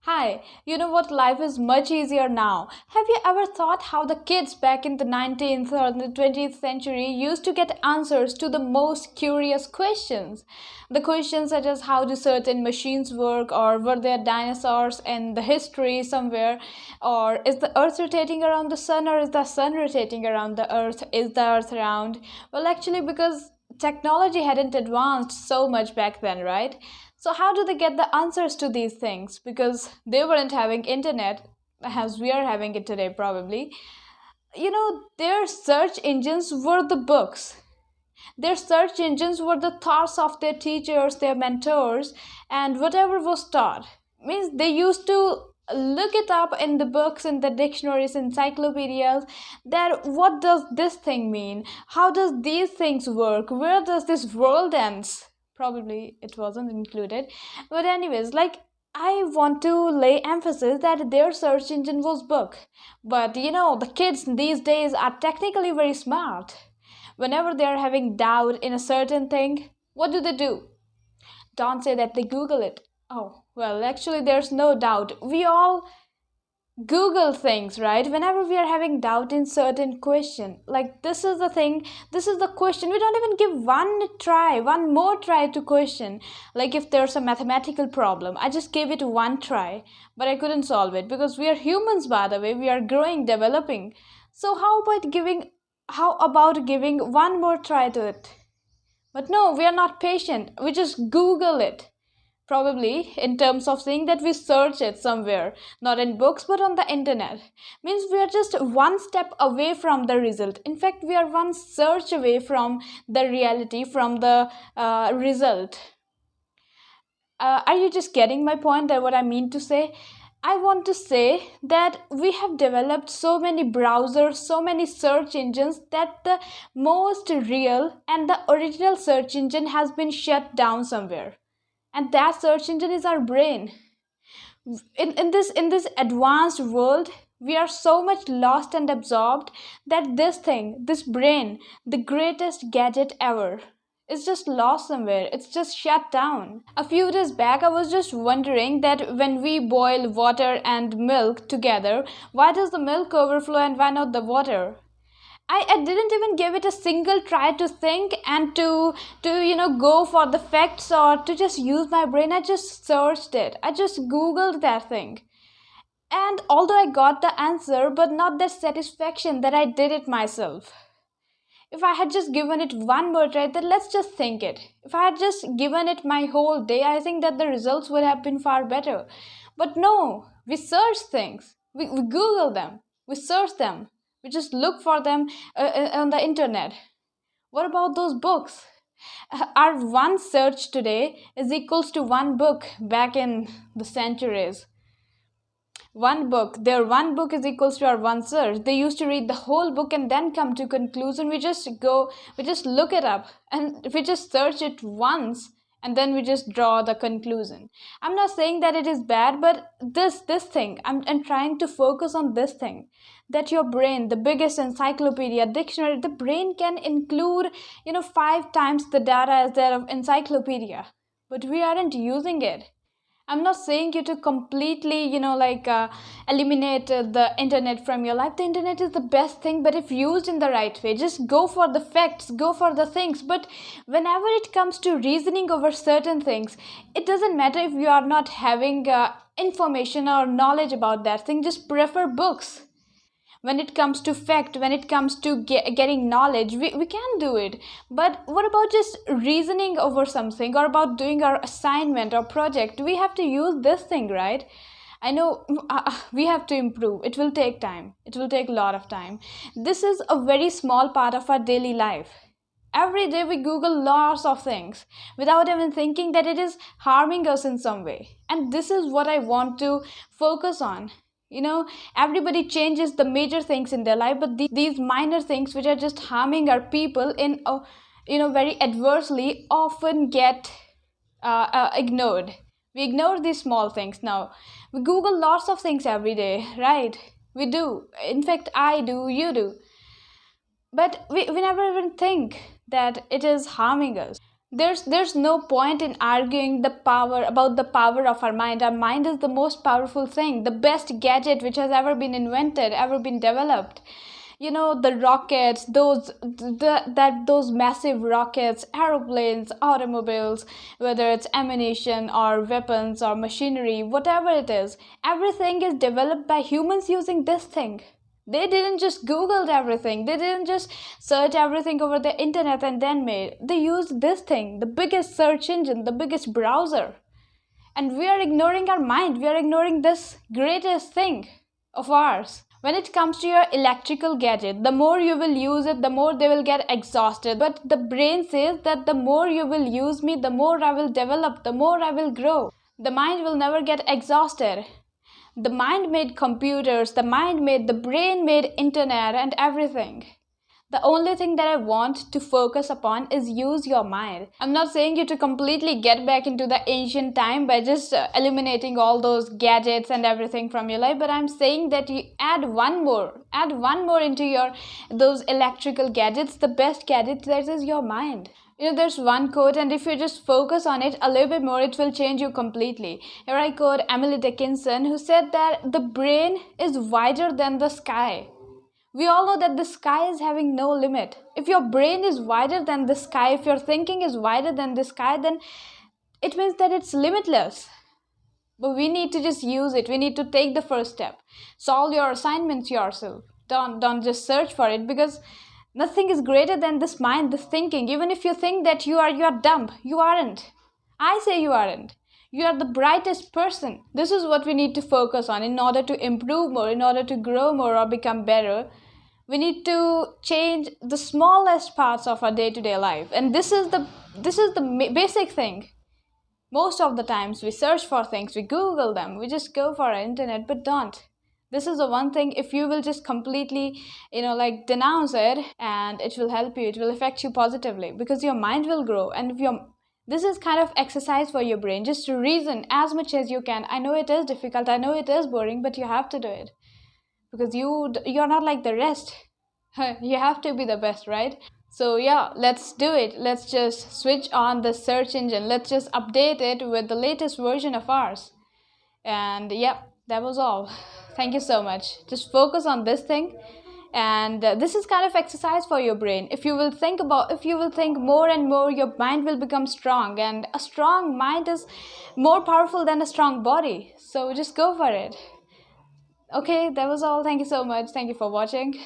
Hi, you know what? Life is much easier now. Have you ever thought how the kids back in the 19th or the 20th century used to get answers to the most curious questions? The questions such as how do certain machines work, or were there dinosaurs in the history somewhere, or is the earth rotating around the sun, or is the sun rotating around the earth? Is the earth round? Well, actually, because technology hadn't advanced so much back then, right? So how do they get the answers to these things? Because they weren't having internet as we are having it today, probably. Their search engines were the books. Their search engines were the thoughts of their teachers, their mentors, and whatever was taught. Means they used to look it up in the books, in the dictionaries, encyclopedias, that what does this thing mean? How does these things work? Where does this world ends? Probably it wasn't included. But anyways, I want to lay emphasis that their search engine was book. But the kids these days are technically very smart. Whenever they are having doubt in a certain thing, what do? Don't say that they Google it. Oh, well, actually, there's no doubt. We all Google things, right? Whenever we are having doubt in certain question, like this is the thing, this is the question. We don't even give one more try to question. Like if there's a mathematical problem, I just gave it one try, but I couldn't solve it because we are humans, by the way. We are growing, developing. So how about giving one more try to it? But no, we are not patient. We just Google it. Probably in terms of saying that we search it somewhere, not in books but on the internet. Means we are just one step away from the result. In fact, we are one search away from the reality, from the result. Are you just getting my point, that what I mean to say? I want to say that we have developed so many browsers, so many search engines, that the most real and the original search engine has been shut down somewhere. And that search engine is our brain. In this advanced world, we are so much lost and absorbed that this brain, the greatest gadget ever, is just lost somewhere. It's just shut down. A few days back, I was just wondering that when we boil water and milk together, why does the milk overflow and why not the water? I didn't even give it a single try to think and to go for the facts or to just use my brain. I just searched it. I just googled that thing. And although I got the answer, but not that satisfaction that I did it myself. If I had just given it one more try, then let's just think it. If I had just given it my whole day, I think that the results would have been far better. But no, we search things, we Google them, we search them, we just look for them on the internet. What about those books? Our one search today is equals to one book back in the centuries. One book is equals to our one search. They used to read the whole book and then come to conclusion. We just look it up and we just search it once, and then we just draw the conclusion. I'm not saying that it is bad, but this thing, I'm trying to focus on this thing, that your brain, the biggest encyclopedia dictionary, the brain can include 5 times the data as that of encyclopedia, but we aren't using it. I'm not saying you to completely, eliminate the internet from your life. The internet is the best thing, but if used in the right way, just go for the facts, go for the things. But whenever it comes to reasoning over certain things, it doesn't matter if you are not having information or knowledge about that thing, just prefer books. When it comes to fact, when it comes to getting knowledge, we can do it. But what about just reasoning over something, or about doing our assignment or project? We have to use this thing, right? I know we have to improve. It will take time, it will take a lot of time. This is a very small part of our daily life. Every day we Google lots of things without even thinking that it is harming us in some way. And this is what I want to focus on. Everybody changes the major things in their life, but these minor things which are just harming our people in very adversely often get ignored. We ignore these small things now. We Google lots of things every day, right? We do. In fact, I do, you do. But we never even think that it is harming us. There's no point in arguing the power about the power of our mind. Our mind is the most powerful thing, the best gadget which has ever been invented, ever been developed. You know, the rockets, those massive rockets, aeroplanes, automobiles, whether it's ammunition or weapons or machinery, whatever it is, everything is developed by humans using this thing. They didn't just googled everything, they didn't just search everything over the internet and then made. They used this thing, the biggest search engine, the biggest browser. And we are ignoring our mind, we are ignoring this greatest thing of ours. When it comes to your electrical gadget, the more you will use it, the more they will get exhausted. But the brain says that the more you will use me, the more I will develop, the more I will grow. The mind will never get exhausted. The mind made computers, the mind made, the brain made internet and everything. The only thing that I want to focus upon is use your mind. I'm not saying you to completely get back into the ancient time by just eliminating all those gadgets and everything from your life, but I'm saying that you add one more into your those electrical gadgets, the best gadget, that is your mind. You know, there's one quote, and if you just focus on it a little bit more, it will change you completely. Here I quote Emily Dickinson, who said that the brain is wider than the sky. We all know that the sky is having no limit. If your brain is wider than the sky, if your thinking is wider than the sky, then it means that it's limitless. But we need to just use it. We need to take the first step. Solve your assignments yourself. Don't just search for it, because nothing is greater than this mind, this thinking. Even if you think that you are dumb, you aren't. I say you aren't. You are the brightest person. This is what we need to focus on in order to improve more, in order to grow more or become better. We need to change the smallest parts of our day-to-day life, and this is the basic thing. Most of the times we search for things, we google them, we just go for our internet, but don't. This is the one thing, if you will just completely, like denounce it, and it will help you, it will affect you positively, because your mind will grow. And if your this is kind of exercise for your brain, just to reason as much as you can. I know it is difficult, I know it is boring, but you have to do it, because you're not like the rest. You have to be the best, right? So yeah, let's do it. Let's just switch on the search engine, let's just update it with the latest version of ours. And yep, that was all. Thank you so much. Just focus on this thing, and this is kind of exercise for your brain. If you will think more and more, your mind will become strong, and a strong mind is more powerful than a strong body. So just go for it. Okay, that was all. Thank you so much. Thank you for watching.